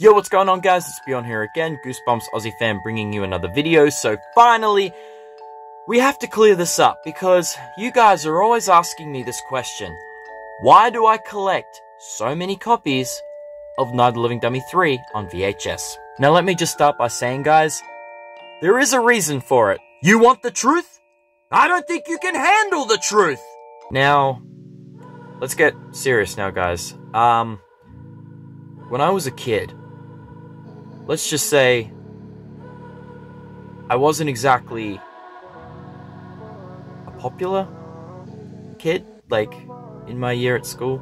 Yo, what's going on, guys? It's Beyond here again, Goosebumps Aussie fan, bringing you another video. So finally, we have to clear this up because you guys are always asking me this question. Why do I collect so many copies of Night of the Living Dummy 3 on VHS? Now let me just start by saying, guys, there is a reason for it. You want the truth? I don't think you can handle the truth! Now, let's get serious now, guys. When I was a kid, let's just say I wasn't exactly a popular kid, like, in my year at school.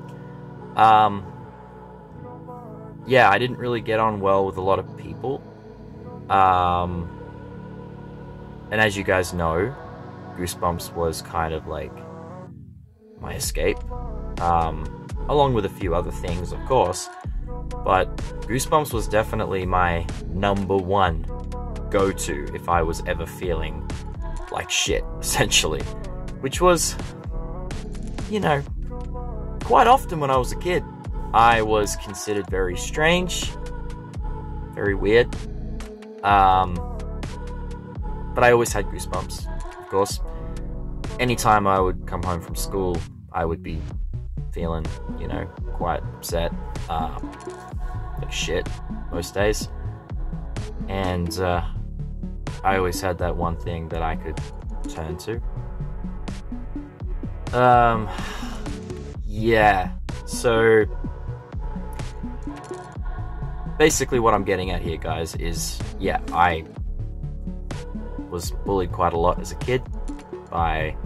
Yeah, I didn't really get on well with a lot of people. And as you guys know, Goosebumps was kind of like my escape, along with a few other things, of course. But Goosebumps was definitely my #1 go-to if I was ever feeling like shit, essentially. Which was, you know, quite often when I was a kid. I was considered very strange, very weird, but I always had Goosebumps, of course. Anytime I would come home from school, I would be feeling, you know, quite upset, like shit most days. And I always had that one thing that I could turn to. Yeah, so basically what I'm getting at here, guys, is, yeah, I was bullied quite a lot as a kid by,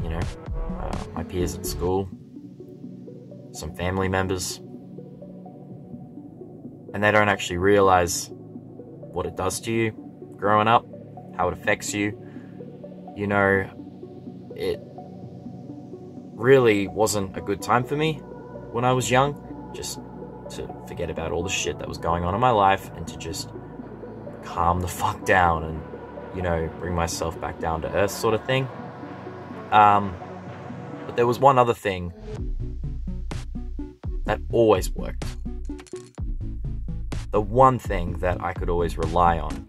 you know, my peers at school, some family members, and they don't actually realize what it does to you growing up, how it affects you. You know, it really wasn't a good time for me when I was young, just to forget about all the shit that was going on in my life and to just calm the fuck down and, you know, bring myself back down to earth, sort of thing. But there was one other thing that always worked. The one thing that I could always rely on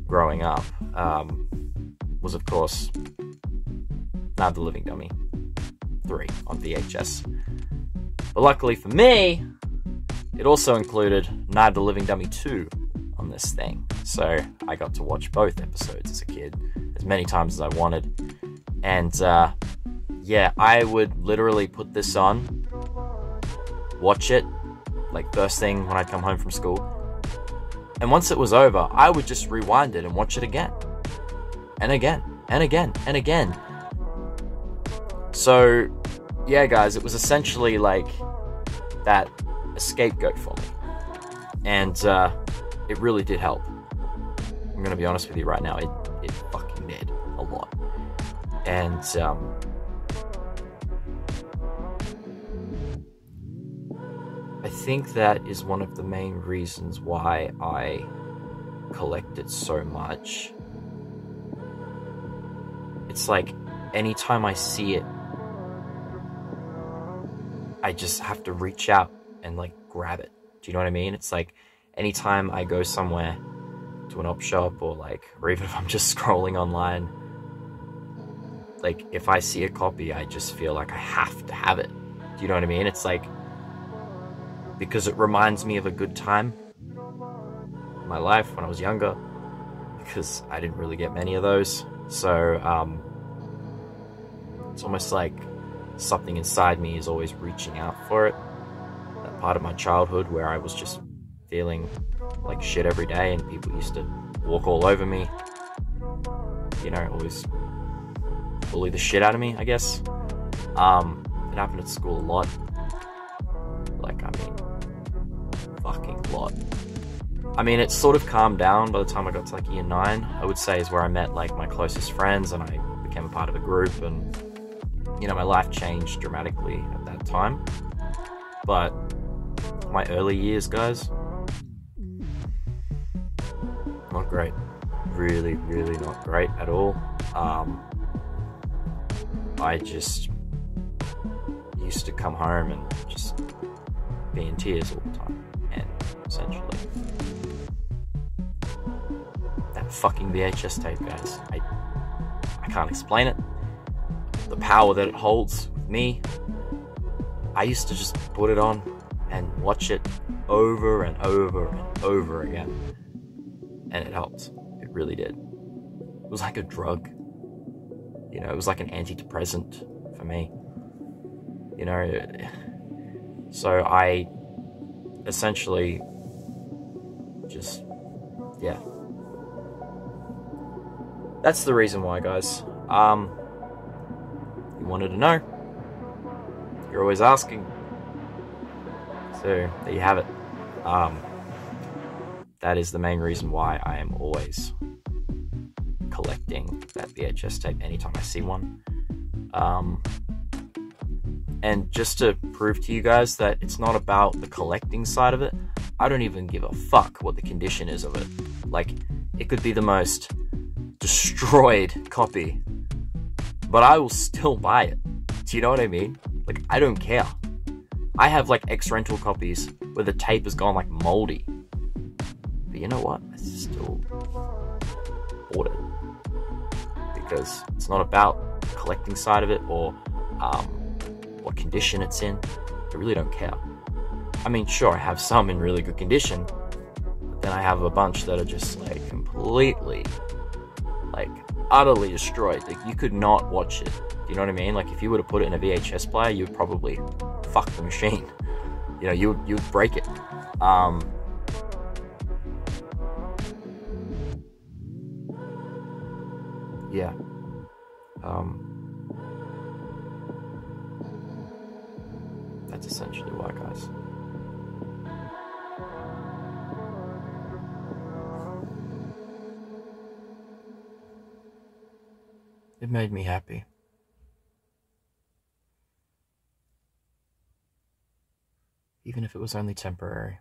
growing up was, of course, Night of the Living Dummy 3 on VHS. But luckily for me, it also included Night of the Living Dummy 2 on this thing. So I got to watch both episodes as a kid, as many times as I wanted. And yeah, I would literally put this on, watch it, like first thing when I'd come home from school. And once it was over, I would just rewind it and watch it again. And again, and again, and again. So, yeah, guys, it was essentially like that a scapegoat for me. And it really did help. I'm gonna be honest with you right now, it fucking did a lot. And I think that is one of the main reasons why I collect it so much. It's like anytime I see it, I just have to reach out and like grab it. Do you know what I mean? It's like anytime I go somewhere to an op shop or like, or even if I'm just scrolling online, like if I see a copy, I just feel like I have to have it. Do you know what I mean? It's like, because it reminds me of a good time in my life when I was younger, because I didn't really get many of those. So it's almost like something inside me is always reaching out for it. That part of my childhood where I was just feeling like shit every day and people used to walk all over me, you know, always bully the shit out of me, I guess. It happened at school a lot. Like, I mean, fucking lot. I mean, it sort of calmed down by the time I got to like year 9, I would say, is where I met like my closest friends and I became a part of a group, and, you know, my life changed dramatically at that time. But my early years, guys, not great. Really, really not great at all. I just used to come home and just be in tears all the time. And fucking VHS tape, guys. I can't explain it. The power that it holds with me. I used to just put it on and watch it over and over and over again. And it helped. It really did. It was like a drug. You know, it was like an antidepressant for me. You know, so I essentially just, yeah. That's the reason why, guys. You wanted to know. You're always asking. So, there you have it. That is the main reason why I am always collecting that VHS tape anytime I see one. And just to prove to you guys that it's not about the collecting side of it, I don't even give a fuck what the condition is of it. Like, it could be the most destroyed copy, but I will still buy it. Do you know what I mean? Like, I don't care. I have like ex-rental copies where the tape has gone like moldy. But you know what? I still bought it. Because it's not about the collecting side of it or what condition it's in. I really don't care. I mean, sure, I have some in really good condition, but then I have a bunch that are just like completely, like utterly destroyed. Like, you could not watch it. Do you know what I mean? Like, if you were to put it in a VHS player, you'd probably fuck the machine. You know, you'd break it. Yeah. That's essentially why, guys. It made me happy. Even if it was only temporary.